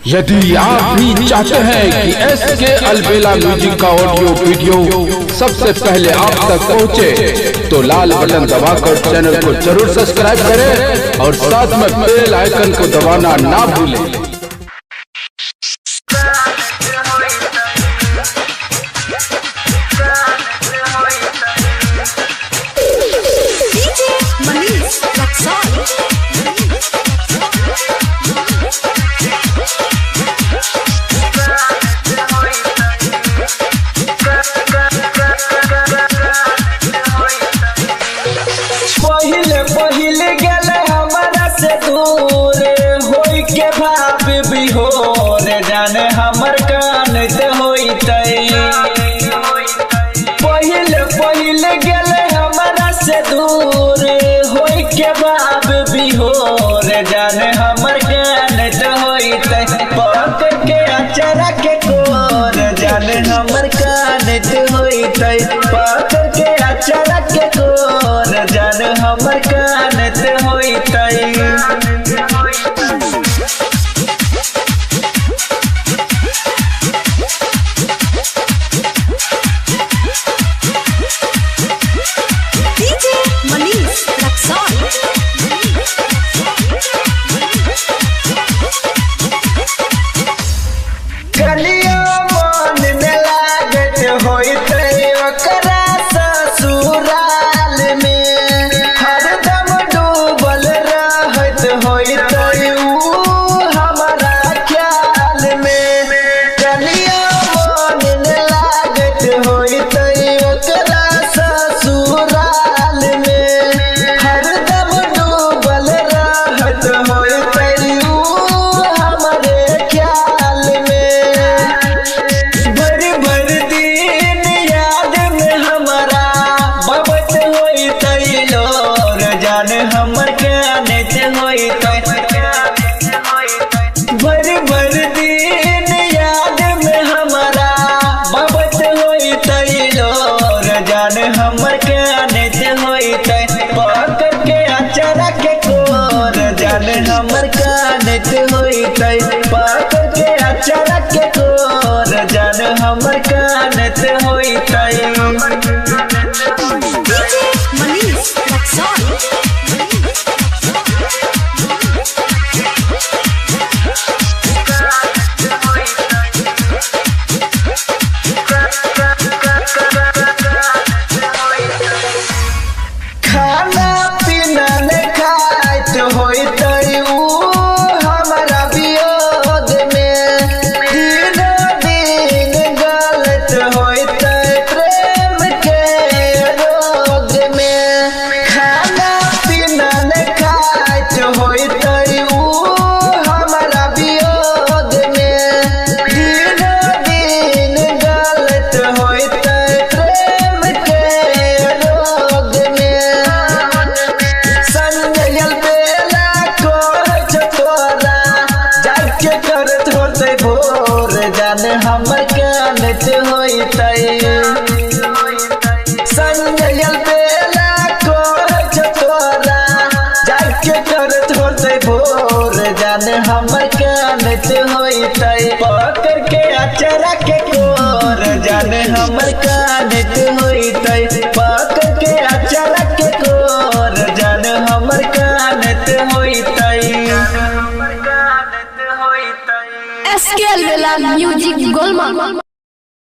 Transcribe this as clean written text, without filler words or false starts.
यदि आप भी चाहते हैं कि SK अलबेला म्यूजिक का ऑडियो वीडियो सबसे पहले आप तक पहुंचे, तो लाल बटन दबाकर चैनल को जरूर सब्सक्राइब करें और साथ में बेल आइकन को दबाना ना भूलें। पहिले गले हमारा से दूर होई के भाव बिहोर जाने हमर कान ते होइतै। पहिले गले हमारा से दूर होई के भाव बिहोर जाने हमर कान ते होइतै। पकड़ के अचारा के कोर जाने हमर कान ते होइतै। पकड़ के अचारा के कोर जाने हमर कान ते होइतै। गलिया मन में लागत होइतै ओकरा ससुराल में, हरदम डूबल रहत होइतै ऊ हमारा ख्याल में। गलिया मन में लागत होइतै ओकरा ससुराल में, हरदम डूबल रहत होइतै ऊ हमारे ख्याल में। भर दिन याद में हमारा बबत होइतै लोर जाने हमर कान ते होइतै। भर दिन याद में हमारा बबत होइतै लोर जाने हमर कान ते होइतै। पकड़ के अचारा के कोर जाने हमर कान ते होइतै। पकड़ के अचारा के कोर जाने हमर कान ते होइतै। खाना पीना ने खाइत होइतै ऊ हमारा वियोग में, दिन गलत होइतै प्रेम के रोग में। खाना पीना ने खाइत होइतै ऊ हमारा वियोग में, दिन गलत होइतै प्रेम के रोग में। संजय अलबेला कहै छै तोरा जाके करत होतै भोर जाने हमर कान ते होइतै। संजय अलबेला कहै छै तोरा जाके करत होतै भोर जाने हमर कान ते होइतै। पकड़ के अचारा के कोर जाने हमर कान ते होइतै। पकड़ के अचारा के कोर जाने हमर कान ते होइतै। SK अलबेला म्यूजिक गोलमाल।